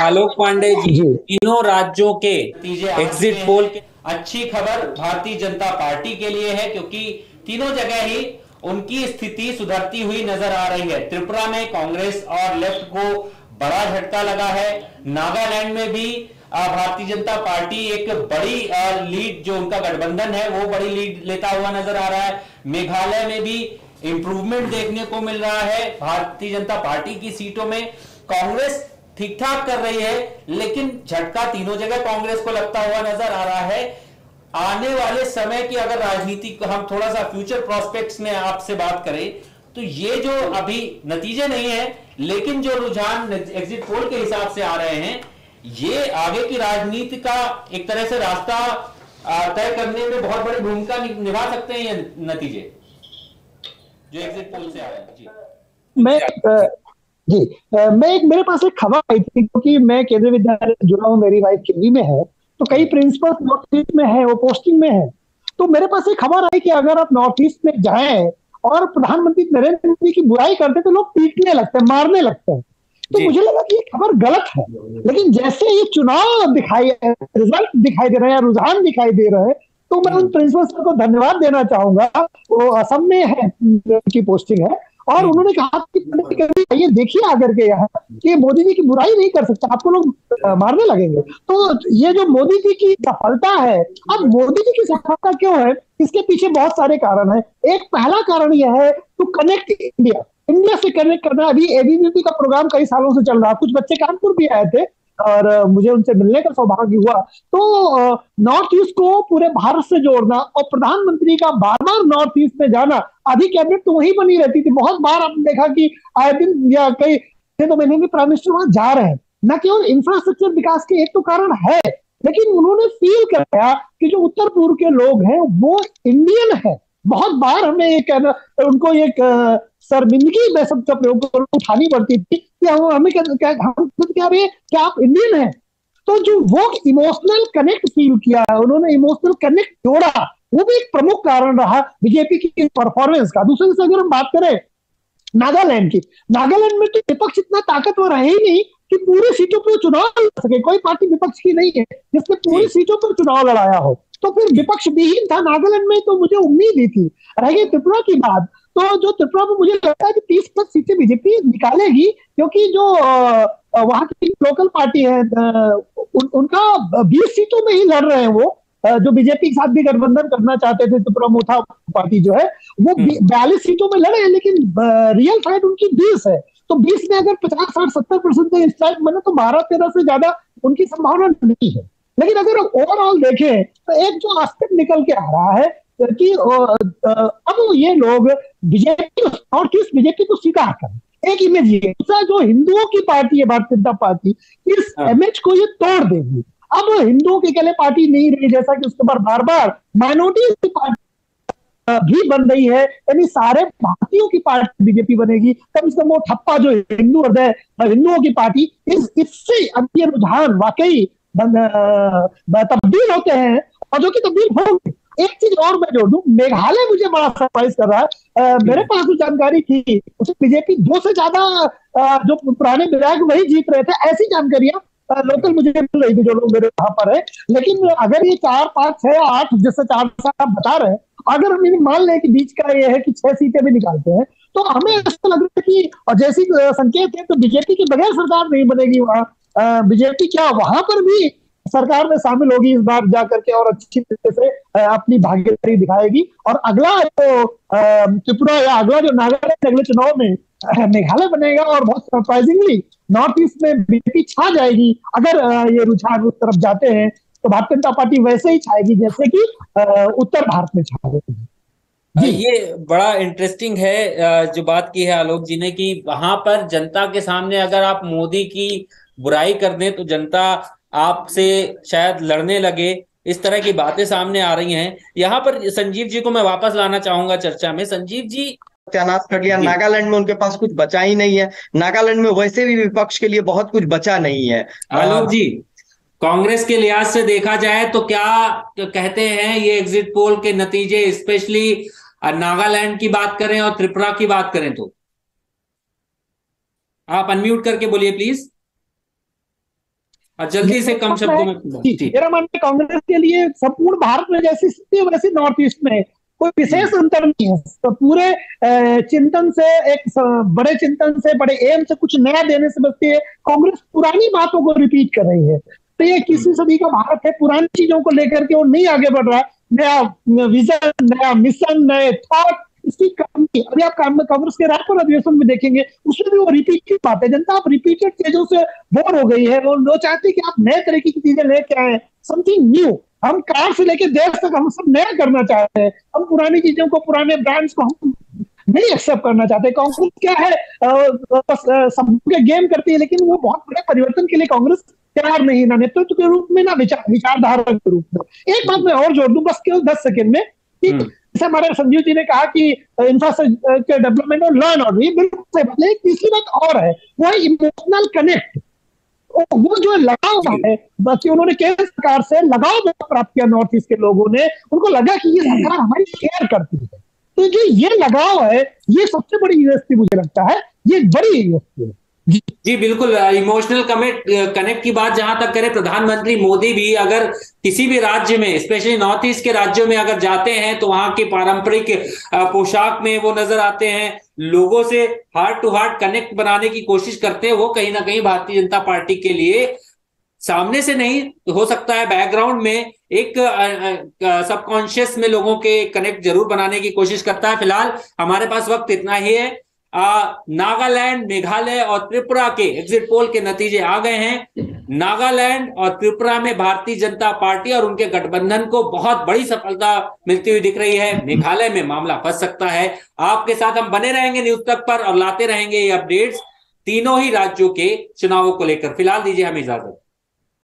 आलोक पांडे जी, जी। तीनों राज्यों के नतीजे एग्जिट पोल के अच्छी खबर भारतीय जनता पार्टी के लिए है, क्योंकि तीनों जगह ही उनकी स्थिति सुधरती हुई नजर आ रही है। त्रिपुरा में कांग्रेस और लेफ्ट को बड़ा झटका लगा है। नागालैंड में भी भारतीय जनता पार्टी एक बड़ी लीड, जो उनका गठबंधन है वो बड़ी लीड लेता हुआ नजर आ रहा है। मेघालय में भी इंप्रूवमेंट देखने को मिल रहा है भारतीय जनता पार्टी की सीटों में। कांग्रेस ठीक ठाक कर रही है, लेकिन झटका तीनों जगह कांग्रेस को लगता हुआ नजर आ रहा है। आने वाले समय की अगर राजनीति हम थोड़ा सा फ्यूचर प्रोस्पेक्ट्स में आपसे बात करें, तो ये जो अभी नतीजे नहीं है, लेकिन जो रुझान एग्जिट पोल के हिसाब से आ रहे हैं, ये आगे की राजनीति का एक तरह से रास्ता तय करने में बहुत बड़ी भूमिका निभा सकते हैं ये नतीजे जो एग्जिट पोल से आ रहे हैं। जी मैं जी मैं मेरे पास एक खबर आई थी, क्योंकि मैं केंद्रीय विद्यालय से जुड़ा हूँ, मेरी वाइफ केंद्रीय में है, तो कई प्रिंसिपल नॉर्थ ईस्ट में है, वो पोस्टिंग में है। तो मेरे पास एक खबर आई कि अगर आप नॉर्थ ईस्ट में जाएं और प्रधानमंत्री नरेंद्र मोदी की बुराई करते तो लोग पीटने लगते हैं, मारने लगते हैं। तो मुझे लगा कि ये खबर गलत है, लेकिन जैसे ये चुनाव रिजल्ट दिखाई दे रहे हैं, रुझान दिखाई दे रहे हैं, तो मैं उन प्रिंसिपल सर को धन्यवाद देना चाहूंगा। वो असम में है, की पोस्टिंग है, और उन्होंने कहा कि ये देखिए आकर के यहाँ कि मोदी जी की बुराई नहीं कर सकता, आपको लोग मारने लगेंगे। तो ये जो मोदी जी की सफलता है, अब मोदी जी की सफलता क्यों है, इसके पीछे बहुत सारे कारण है। एक पहला कारण यह है टू कनेक्ट इंडिया, इंडिया से कनेक्ट करना। अभी एबीवीपी का प्रोग्राम कई सालों से चल रहा है, कुछ बच्चे कानपुर भी आए थे और मुझे उनसे मिलने का सौभाग्य हुआ। तो नॉर्थ ईस्ट को पूरे भारत से जोड़ना, और प्रधानमंत्री का बार बार नॉर्थ ईस्ट में जाना, आधी कैबिनेट तो वही बनी रहती थी, बहुत बार आपने देखा कि आए दिन या कई तो महीने में प्राइम मिनिस्टर वहां जा रहे हैं। न केवल इंफ्रास्ट्रक्चर विकास के एक तो कारण है, लेकिन उन्होंने फील कराया कि जो उत्तर पूर्व के लोग हैं वो इंडियन है। बहुत बार हमें ये कहना, उनको एक शर्मिंदगी में शब्द का प्रयोग उठानी पड़ती थी कि हमें क्या आप इंडियन हैं। तो जो वो इमोशनल कनेक्ट फील किया है उन्होंने, इमोशनल कनेक्ट जोड़ा, वो भी एक प्रमुख कारण रहा बीजेपी की परफॉर्मेंस का। दूसरे से अगर हम बात करें नागालैंड की, नागालैंड में तो विपक्ष इतना ताकतवर है ही नहीं कि पूरी सीटों पर चुनाव लड़ सके। कोई पार्टी विपक्ष की नहीं है जिसने पूरी सीटों पर चुनाव लड़ाया हो, तो फिर विपक्ष विहीन था नागालैंड में, तो मुझे उम्मीद ही थी। रह गई त्रिपुरा की बात, तो जो त्रिपुरा में मुझे लगता है कि 30+ सीटें बीजेपी निकालेगी, क्योंकि जो वहां की लोकल पार्टी है उनका 20 सीटों में ही लड़ रहे हैं वो, जो बीजेपी के साथ भी गठबंधन करना चाहते थे। त्रिपुरा मोथा पार्टी जो है वो 42 सीटों में लड़े हैं, लेकिन रियल फाइट उनकी 20 है। तो 20 में अगर 50-60-70% का स्ट्राइक बने तो 12-13 से ज्यादा उनकी संभावना नहीं है। लेकिन अगर ओवरऑल देखें तो एक जो एस्पेक्ट निकल के आ रहा है कि अब ये लोग बीजेपी और किस बीजेपी को स्वीकार करें, एक इमेज ये। दूसरा, जो हिंदुओं की पार्टी है भारतीय जनता पार्टी, इस इमेज को ये तोड़ देगी। अब हिंदुओं की अकेले पार्टी नहीं रही, जैसा कि उसके बाद बार बार माइनॉरिटी की पार्टी भी बन रही है, यानी सारे भारतीयों की पार्टी बीजेपी बनेगी। कम से कम वो ठप्पा जो हिंदू हृदय हिंदुओं की पार्टी, इससे अब ये रुझान वाकई तब्दील होते हैं, और जो कि तब्दील होंगे। एक चीज और मैं जोड़ दूं, मेघालय मुझे बड़ा सरप्राइज कर रहा है। मेरे पास जो जानकारी थी उसमें बीजेपी 2 से ज्यादा जो पुराने विधायक वही जीत रहे थे, ऐसी जानकारियां लोकल मुझे मिल रही थी जो लोग मेरे वहां पर है। लेकिन अगर ये 4, 5, 6, 8 जैसे 4 आप बता रहे हैं, अगर हम ये मान लें कि बीच का ये है कि 6 सीटें भी निकालते हैं, तो हमें ऐसा लग रहा है कि, और जैसी संकेत है, तो बीजेपी के बगैर सरकार नहीं बनेगी वहां। बीजेपी क्या वहां पर भी सरकार में शामिल होगी इस बार जाकर के, और अच्छी तरीके से अपनी भागीदारी दिखाएगी। और अगला जो त्रिपुरा या अगला जो नागालैंड अगले चुनाव में मेघालय बनेगा, और बहुत सरप्राइजिंगली नॉर्थ ईस्ट में बीजेपी छा जाएगी। अगर ये रुझान उस तरफ जाते हैं तो भारतीय जनता पार्टी वैसे ही छाएगी जैसे कि उत्तर भारत में छा गई। ये बड़ा इंटरेस्टिंग है जो बात की है आलोक जी ने, कि वहां पर जनता के सामने अगर आप मोदी की बुराई कर दें तो जनता आपसे शायद लड़ने लगे, इस तरह की बातें सामने आ रही हैं। यहाँ पर संजीव जी को मैं वापस लाना चाहूंगा चर्चा में। संजीव जी, सत्यानाश कर लिया नागालैंड में, उनके पास कुछ बचा ही नहीं है। नागालैंड में वैसे भी विपक्ष के लिए बहुत कुछ बचा नहीं है। आलोक जी, कांग्रेस के लिहाज से देखा जाए तो क्या कहते हैं ये एग्जिट पोल के नतीजे, स्पेशली नागालैंड की बात करें और त्रिपुरा की बात करें तो? आप अनम्यूट करके बोलिए प्लीज। और जल्दी से कम शब्दों में मेरा मानना है कांग्रेस के लिए संपूर्ण भारत में जैसी स्थिति है वैसे नॉर्थ ईस्ट में कोई विशेष अंतर नहीं है। तो पूरे चिंतन से, एक बड़े चिंतन से, बड़े एम से कुछ नया देने से बचती है। कांग्रेस पुरानी बातों को रिपीट कर रही है। तो ये किसी सदी का भारत है, पुरानी चीजों को लेकर के वो नहीं आगे बढ़ रहा है। नया विजन, नया मिशन, नए थॉट, इसकी कमी। अभी आप कांग्रेस के राष्ट्रीय अधिवेशन में देखेंगे, उसमें भी वो रिपीटेड बात है। जनता आप रिपीटेड चीजों से बोर हो गई है। वो चाहती है कि आप नए तरीके की चीजें लेके आए, समथिंग न्यू। हम कार से लेके देश तक हम सब नया करना चाहते हैं। हम पुरानी चीजों को, पुराने ब्रांड्स को हम नहीं एक्सेप्ट करना चाहते। कांग्रेस क्या है, सब के गेम करती है, लेकिन वो बहुत बड़े परिवर्तन के लिए कांग्रेस तैयार नहीं, ना नेतृत्व के रूप में, ना विचारधारा के रूप में। एक बात मैं और जोड़ दूं बस केवल 10 सेकंड में, कि जैसे हमारे संजीव जी ने कहा कि इंफ्रास्ट्रक्चर डेवलपमेंट और लर्न और बिल्कुल सही बात है। तीसरी बात और है, वो है इमोशनल कनेक्ट। वो जो लगाव है, बस उन्होंने केंद्र सरकार से लगाव प्राप्त किया नॉर्थ ईस्ट के लोगों ने। उनको लगा कि ये सरकार हमारी केयर करती है। तो जो ये लगाव है, ये सबसे बड़ी यूएसपी मुझे लगता है, ये बड़ी यूएसपी है। जी बिल्कुल, इमोशनल कनेक्ट की बात जहां तक करें, प्रधानमंत्री मोदी भी अगर किसी भी राज्य में, स्पेशली नॉर्थ ईस्ट के राज्यों में अगर जाते हैं तो वहां की पारंपरिक पोशाक में वो नजर आते हैं, लोगों से हार्ट टू हार्ट कनेक्ट बनाने की कोशिश करते हैं। वो कहीं ना कहीं भारतीय जनता पार्टी के लिए सामने से नहीं हो सकता है, बैकग्राउंड में एक सबकॉन्शियस में लोगों के कनेक्ट जरूर बनाने की कोशिश करता है। फिलहाल हमारे पास वक्त इतना ही है। नागालैंड, मेघालय और त्रिपुरा के एग्जिट पोल के नतीजे आ गए हैं। नागालैंड और त्रिपुरा में भारतीय जनता पार्टी और उनके गठबंधन को बहुत बड़ी सफलता मिलती हुई दिख रही है। मेघालय में मामला फंस सकता है। आपके साथ हम बने रहेंगे न्यूज तक पर और लाते रहेंगे ये अपडेट्स तीनों ही राज्यों के चुनावों को लेकर। फिलहाल दीजिए हमें इजाजत।